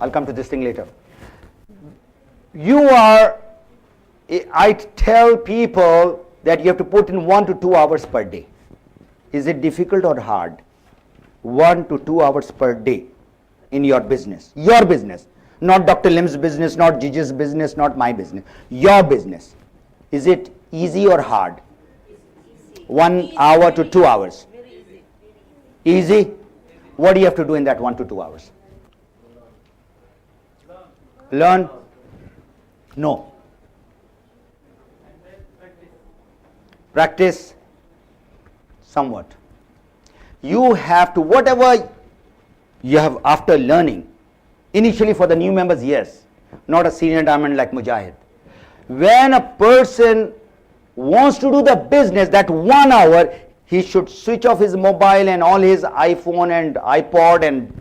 I'll come to this thing later. I tell people that you have to put in 1 to 2 hours per day. Is it difficult or hard? 1 to 2 hours per day in your business. Your business. Not Dr. Lim's business, not Gigi's business, not my business. Your business. Is it easy or hard? 1 hour to 2 hours. Easy? What do you have to do in that 1 to 2 hours? Learn? No. Practice? Somewhat. You have to, whatever you have after learning, initially for the new members, yes, not a senior diamond like Mujahid. When a person wants to do the business, that 1 hour, he should switch off his mobile and all his iPhone and iPod and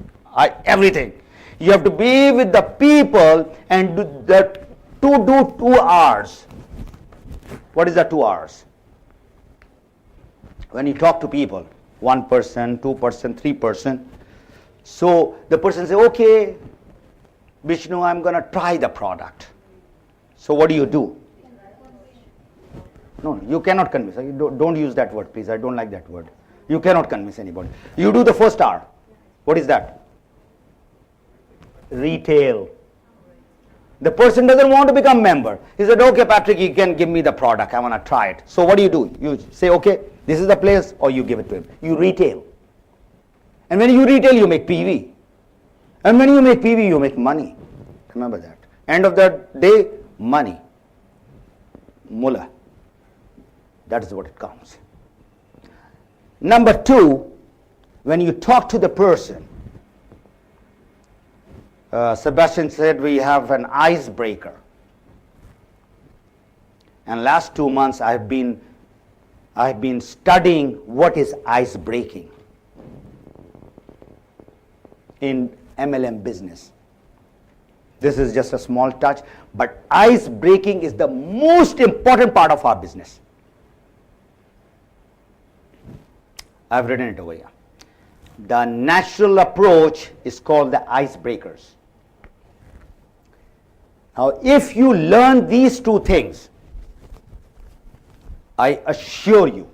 everything. You have to be with the people and do 2 hours. What is the 2 hours? When you talk to people, 1 person, 2 person, 3 person. So the person says, okay, Vishnu, I'm going to try the product. So what do? No, you cannot convince. Don't use that word, please. I don't like that word. You cannot convince anybody. You do the first hour. What is that? Retail. The person doesn't want to become member. He said, okay, Patrick, you can give me the product. I want to try it. So what do? You say, okay, this is the place, or you give it to him. You retail. And when you retail, you make PV. And when you make PV, you make money. Remember that. End of the day, money. Mullah. That is what it counts. Number 2, when you talk to the person, Sebastian said we have an icebreaker. And last 2 months I've been studying what is ice breaking in MLM business. This is just a small touch, but ice breaking is the most important part of our business. I've written it over here. The natural approach is called the icebreakers. Now, if you learn these 2 things, I assure you,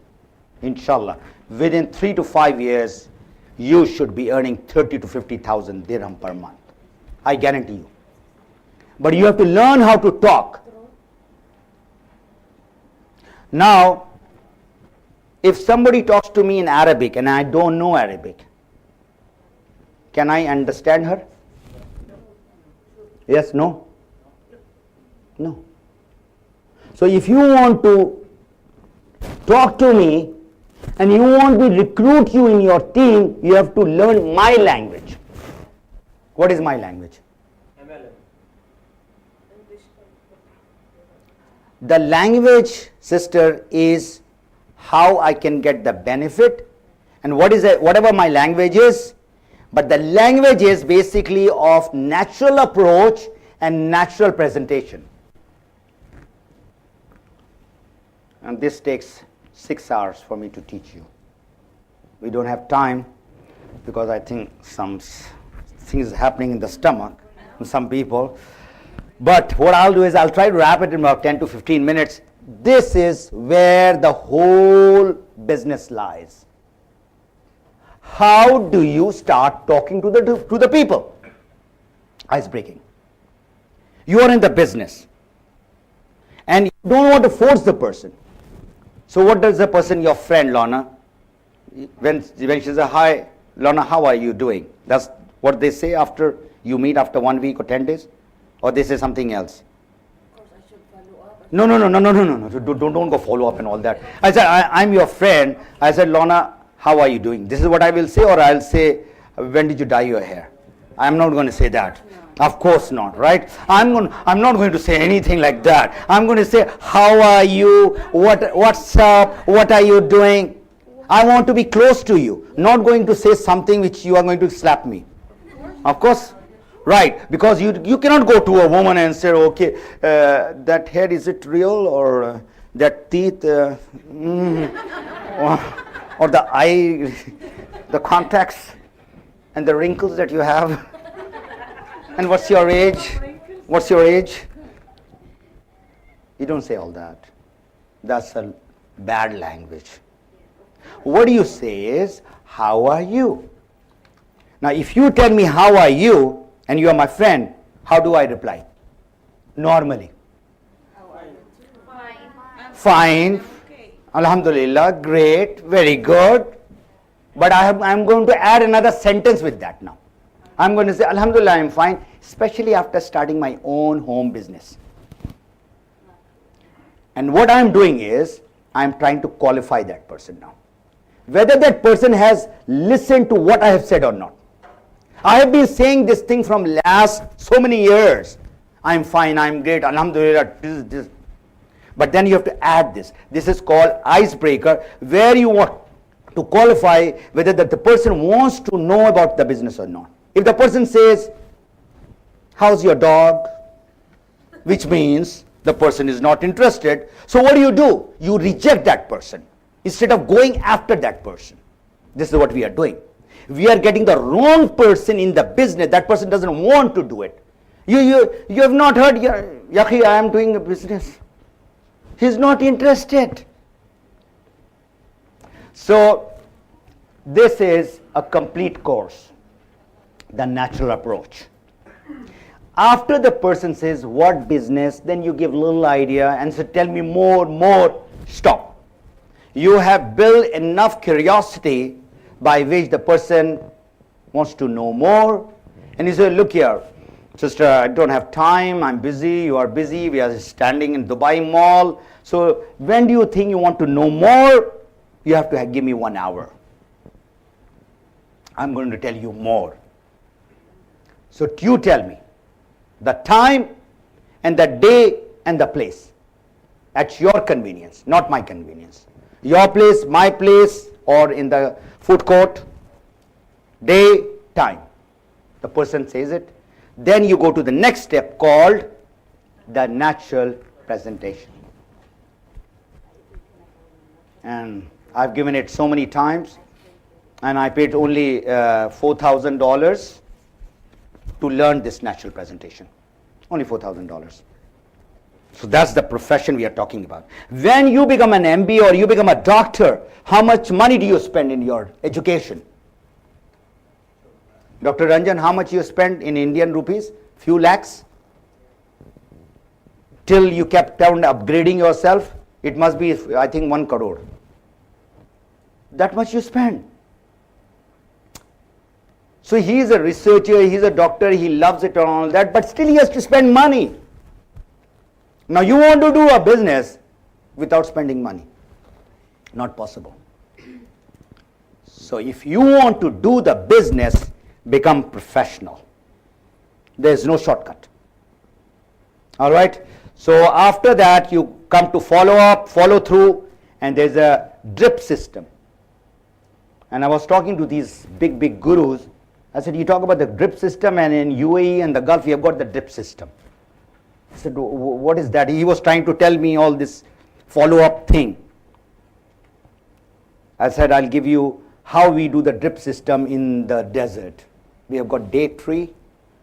inshallah, within 3 to 5 years, you should be earning 30 to 50,000 dirham per month. I guarantee you. But you have to learn how to talk. Now, if somebody talks to me in Arabic and I don't know Arabic, can I understand her? Yes, no? No. So if you want to talk to me and you want me to recruit you in your team, you have to learn my language. What is my language? MLM. The language, sister, is how I can get the benefit, and whatever my language is, but the language is basically of natural approach and natural presentation. And this takes 6 hours for me to teach you. We don't have time because I think some things happening in the stomach in some people. But what I'll do is I'll try to wrap it in about 10 to 15 minutes. This is where the whole business lies. How do you start talking to the people? Ice breaking. You are in the business and you don't want to force the person. So what does the person, your friend Lorna, when she says, hi Lorna, how are you doing? That's what they say after you meet after 1 week or 10 days? Or they say something else? No. Don't go follow up and all that. I said, I'm your friend. I said, Lorna, how are you doing? This is what I will say, or I'll say, when did you dye your hair? I'm not going to say that. No. Of course not, right? I'm not going to say anything like that. I'm going to say, how are you? What's up? What are you doing? I want to be close to you. Not going to say something which you are going to slap me. Of course. Right, because you cannot go to a woman and say, okay, that hair, is it real, or that teeth, or the eye, the contacts and the wrinkles that you have. And what's your age? What's your age? You don't say all that. That's a bad language. What you say is, how are you? Now, if you tell me how are you, and you are my friend, how do I reply? Normally. Fine. Alhamdulillah, great, very good. But I'm going to add another sentence with that now. I'm going to say, Alhamdulillah, I'm fine, especially after starting my own home business. And what I'm doing is, I'm trying to qualify that person now. Whether that person has listened to what I have said or not. I have been saying this thing from last so many years. I'm fine, I'm great, Alhamdulillah, this. But then you have to add this. This is called icebreaker, where you want to qualify whether that the person wants to know about the business or not. If the person says, how's your dog? Which means the person is not interested. So what do? You reject that person instead of going after that person. This is what we are doing. We are getting the wrong person in the business. That person doesn't want to do it. You have not heard, Yaki, I am doing a business. He's not interested. So this is a complete course, the natural approach. After the person says, what business, then you give little idea and say, tell me more, stop. You have built enough curiosity by which the person wants to know more. And you say, look here, sister, I don't have time, I'm busy, you are busy, we are standing in Dubai Mall. So when do you think you want to know more? You have to give me 1 hour. I'm going to tell you more. So you tell me the time and the day and the place at your convenience, not my convenience. Your place, my place, or in the food court, day, time. The person says it. Then you go to the next step called the natural presentation. And I've given it so many times, and I paid only $4,000 to learn this natural presentation. Only $4,000. So that's the profession we are talking about. When you become an MBA or you become a doctor, how much money do you spend in your education? Dr. Ranjan, how much you spend in Indian rupees? Few lakhs? Till you kept on upgrading yourself, it must be, I think, 1 crore. That much you spend. So he is a researcher, he is a doctor, he loves it and all that, but still he has to spend money. Now you want to do a business without spending money. Not possible. So if you want to do the business, become professional. There is no shortcut. All right. So after that you come to follow up, follow through, and there's a drip system. And I was talking to these big gurus. I said, you talk about the drip system, and in UAE and the Gulf we have got the drip system. I said, what is that? He was trying to tell me all this follow-up thing. I said, I'll give you how we do the drip system in the desert. We have got date tree,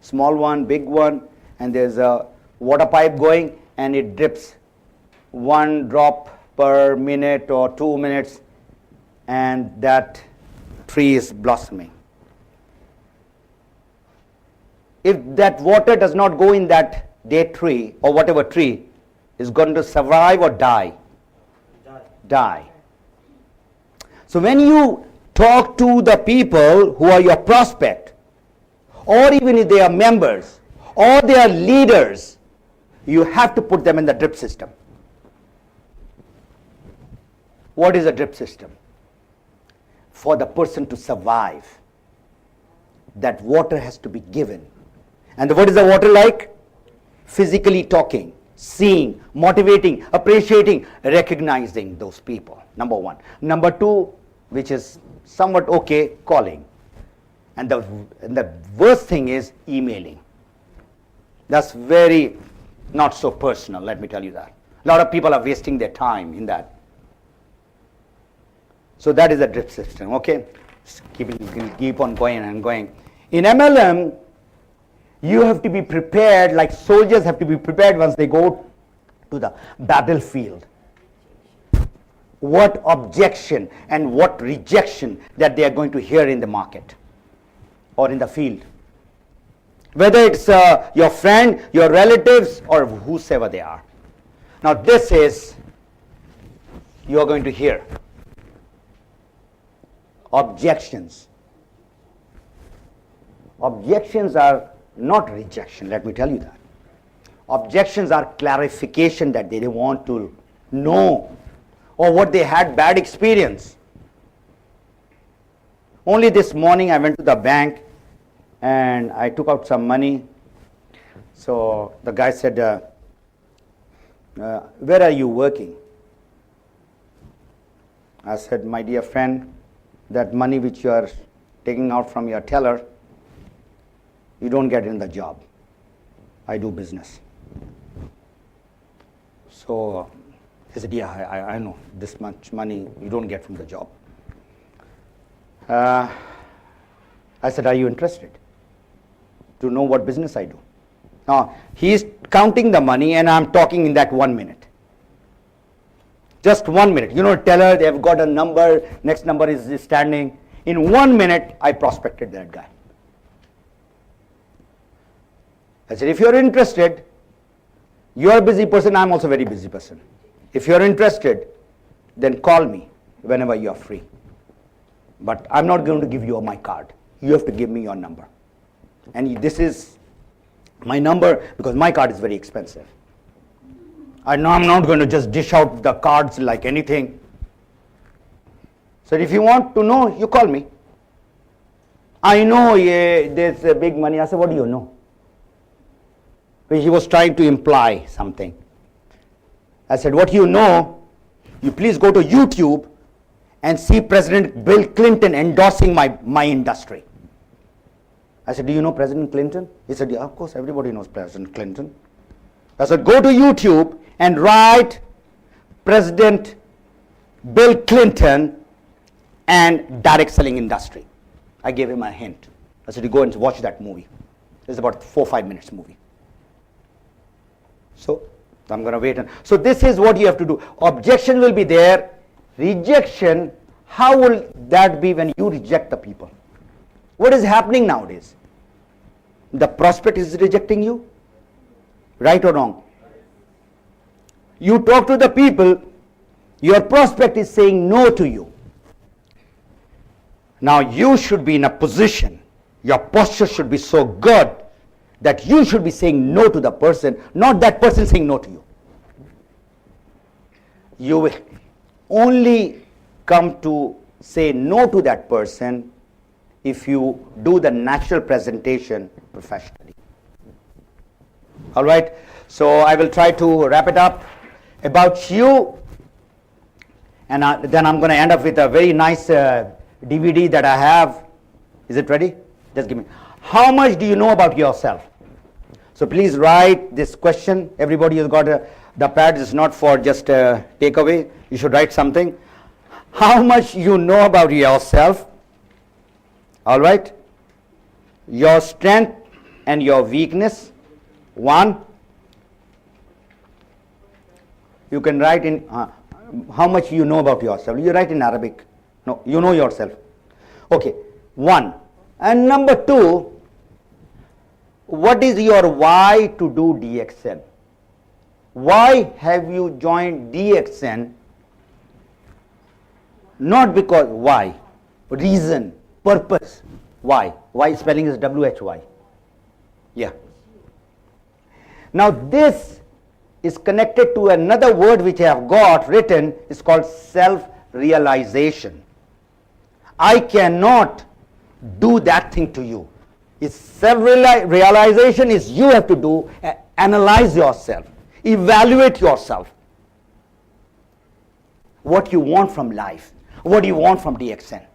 small one, big one, and there's a water pipe going, and it drips 1 drop per minute or 2 minutes, and that tree is blossoming. If that water does not go in that date tree or whatever tree, is going to survive or die? Die. So when you talk to the people who are your prospect, or even if they are members, or they are leaders, you have to put them in the drip system. What is a drip system? For the person to survive, that water has to be given. And what is the water like? Physically talking, seeing, motivating, appreciating, recognizing those people. Number one. Number two, which is somewhat okay, calling. And the worst thing is emailing. That's very not so personal, let me tell you that. A lot of people are wasting their time in that. So that is a drip system, okay? Keep on going and going. In MLM, You have to be prepared, like soldiers have to be prepared once they go to the battlefield. What objection and what rejection that they are going to hear in the market or in the field. Whether it's your friend, your relatives, or whosoever they are. Now this is, you are going to hear objections. Objections are not rejection, let me tell you that. Objections are clarification that they want to know, or what they had bad experience. Only this morning I went to the bank and I took out some money. So the guy said, where are you working? I said, my dear friend, that money which you are taking out from your teller, you don't get in the job. I do business. So he said, yeah, I know, this much money you don't get from the job. I said, are you interested to know what business I do? Now, he is counting the money and I'm talking in that 1 minute. Just 1 minute. You know, teller, they have got a number, next number is standing. In 1 minute, I prospected that guy. I said, if you're interested, you're a busy person, I'm also a very busy person. If you're interested, then call me whenever you are free. But I'm not going to give you my card. You have to give me your number. And this is my number because my card is very expensive. I know I'm not going to just dish out the cards like anything. So if you want to know, you call me. I know there's a big money. I said, what do you know? He was trying to imply something. I said, what you know, you please go to YouTube and see President Bill Clinton endorsing my industry. I said, do you know President Clinton? He said, yeah, of course, everybody knows President Clinton. I said, go to YouTube and write President Bill Clinton and direct selling industry. I gave him a hint. I said, you go and watch that movie. It's about 4-5 minutes movie. So I'm going to wait. So this is what you have to do. Objection will be there. Rejection, how will that be when you reject the people? What is happening nowadays? The prospect is rejecting you? Right or wrong? You talk to the people, your prospect is saying no to you. Now you should be in a position, your posture should be so good that you should be saying no to the person, not that person saying no to you. You will only come to say no to that person if you do the natural presentation professionally. All right, so I will try to wrap it up about you, and then I'm going to end up with a very nice DVD that I have. Is it ready? Just give me. How much do you know about yourself? So please write this question. Everybody has got the pad. Is not for just takeaway. You should write something. How much you know about yourself? All right. Your strength and your weakness. 1. You can write in how much you know about yourself. You write in Arabic. No, you know yourself. Okay. 1. And number 2. What is your why to do DXN? Why have you joined DXN? Not because, why? Reason, purpose. Why? Why spelling is WHY. Yeah. Now this is connected to another word which I have got written. It's called self-realization. I cannot do that thing to you. It's self-realization is you have to do, analyze yourself, evaluate yourself. What you want from life, what do you want from DXN?